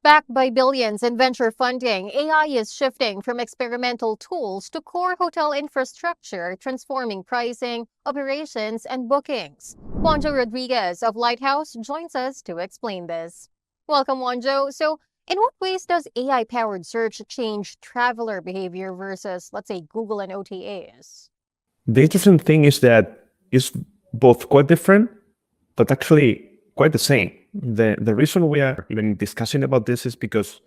Backed by billions in venture funding, AI is shifting from experimental tools to core hotel infrastructure, transforming pricing, operations, and bookings. Juanjo Rodriguez of Lighthouse joins us to explain this. Welcome, Juanjo. So, in what ways does AI powered search change traveler behavior versus, let's say, Google and OTAs? The interesting thing is that it's both quite different, but actually quite the same. The reason we are even discussing about this is because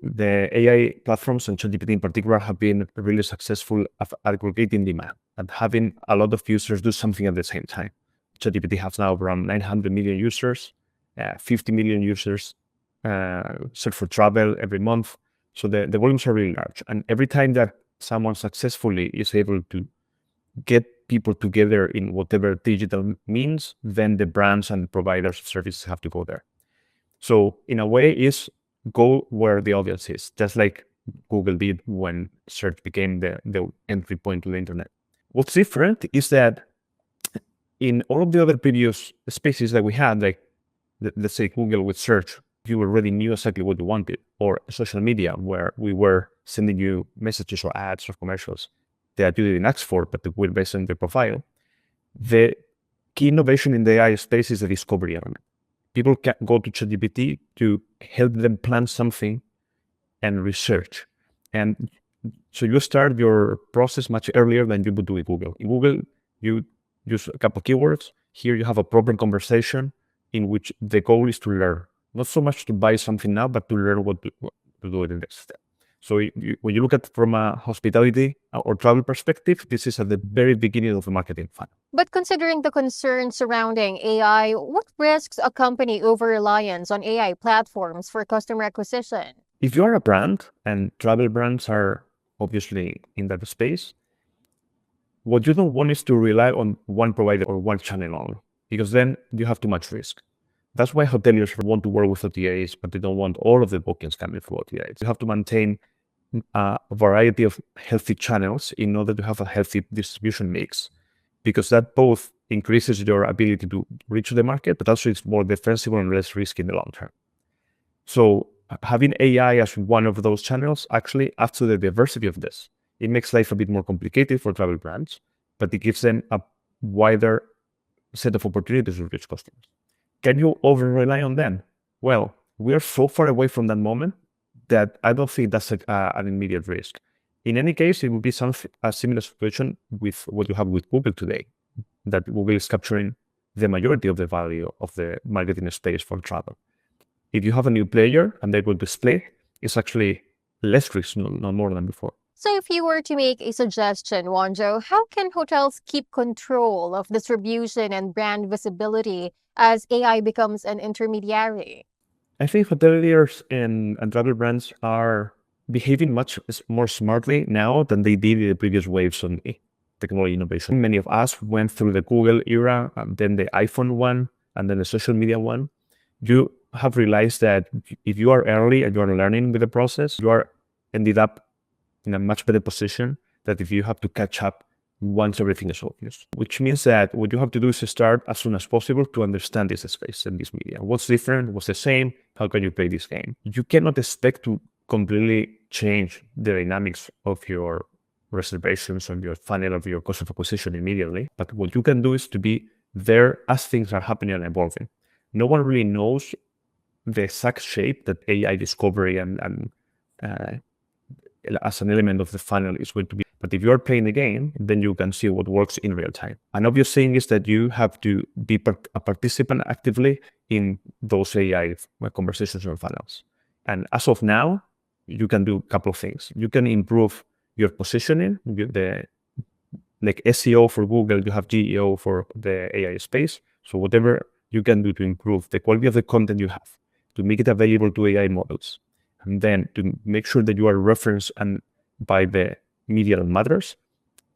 the AI platforms and ChatGPT in particular have been really successful at aggregating demand and having a lot of users do something at the same time. ChatGPT has now around 900 million users, 50 million users search for travel every month. So the volumes are really large. And every time that someone successfully is able to get people together in whatever digital means, then the brands and providers of services have to go there. So in a way, is go where the audience is, just like Google did when search became the entry point to the internet. What's different is that in all of the other previous spaces that we had, like let's say Google with search, you already knew exactly what you wanted, or social media, where we were sending you messages or ads or commercials that you didn't ask for, but were based on your profile. The key innovation in the AI space is the discovery element. People can go to ChatGPT to help them plan something and research. And so you start your process much earlier than you would do in Google. In Google, you use a couple of keywords. Here you have a proper conversation in which the goal is to learn. Not so much to buy something now, but to learn what to do in the next step. So when you look at it from a hospitality or travel perspective, this is at the very beginning of the marketing funnel. But considering the concerns surrounding AI, what risks accompany over-reliance on AI platforms for customer acquisition? If you are a brand, and travel brands are obviously in that space, what you don't want is to rely on one provider or one channel only, because then you have too much risk. That's why hoteliers want to work with OTAs, but they don't want all of the bookings coming through OTAs. You have to maintain a variety of healthy channels in order to have a healthy distribution mix, because that both increases your ability to reach the market, but also it's more defensible and less risky in the long term. So having AI as one of those channels actually adds to the diversity of this. It makes life a bit more complicated for travel brands, but it gives them a wider set of opportunities to reach customers. Can you over-rely on them? Well, we are so far away from that moment that I don't think that's an immediate risk. In any case, it would be a similar situation with what you have with Google today, that Google is capturing the majority of the value of the marketing space for travel. If you have a new player and they will display, it's actually less risk, not more than before. So if you were to make a suggestion, Wanjo, how can hotels keep control of distribution and brand visibility as AI becomes an intermediary? I think hoteliers and travel brands are behaving much more smartly now than they did in the previous waves of technology innovation. Many of us went through the Google era, and then the iPhone one, and then the social media one. You have realized that if you are early and you are learning with the process, you are ended up in a much better position than if you have to catch up once everything is obvious. Which means that what you have to do is start as soon as possible to understand this space and this media. What's different? What's the same? How can you play this game? You cannot expect to completely change the dynamics of your reservations, of your funnel, of your cost of acquisition immediately. But what you can do is to be there as things are happening and evolving. No one really knows the exact shape that AI discovery and as an element of the funnel is going to be. But if you are playing the game, then you can see what works in real time. An obvious thing is that you have to be a participant actively in those AI conversations or funnels. And as of now, you can do a couple of things. You can improve your positioning, like SEO for Google, you have GEO for the AI space. So whatever you can do to improve the quality of the content you have, to make it available to AI models, and then to make sure that you are referenced and by the media that matters,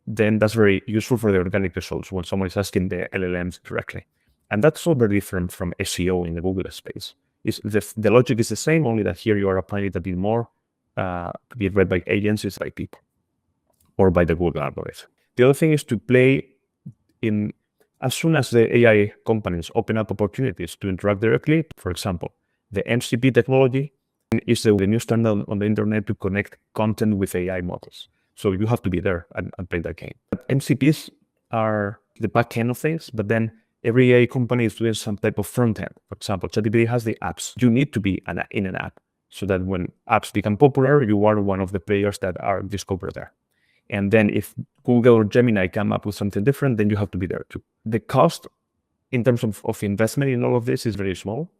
then that's very useful for the organic results when someone is asking the LLMs directly. And that's all very different from SEO in the Google space. The logic is the same, only that here you are applying it a bit more to be read by agencies, by people, or by the Google algorithm. The other thing is to play in, as soon as the AI companies open up opportunities to interact directly, for example, the MCP technology It's the new standard on the internet to connect content with AI models. So you have to be there and play that game. But MCPs are the back end of things, but then every AI company is doing some type of front end. For example, ChatGPT has the apps. You need to be in an app so that when apps become popular, you are one of the players that are discovered there. And then if Google or Gemini come up with something different, then you have to be there too. The cost in terms of investment in all of this is very small.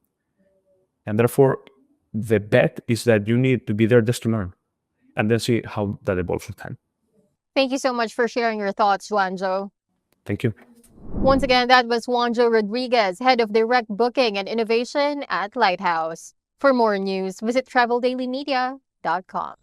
And therefore, the bet is that you need to be there just to learn and then see how that evolves with time. Thank you so much for sharing your thoughts, Juanjo. Thank you. Once again, that was Juanjo Rodriguez, Head of Direct Booking and Innovation at Lighthouse. For more news, visit traveldailymedia.com.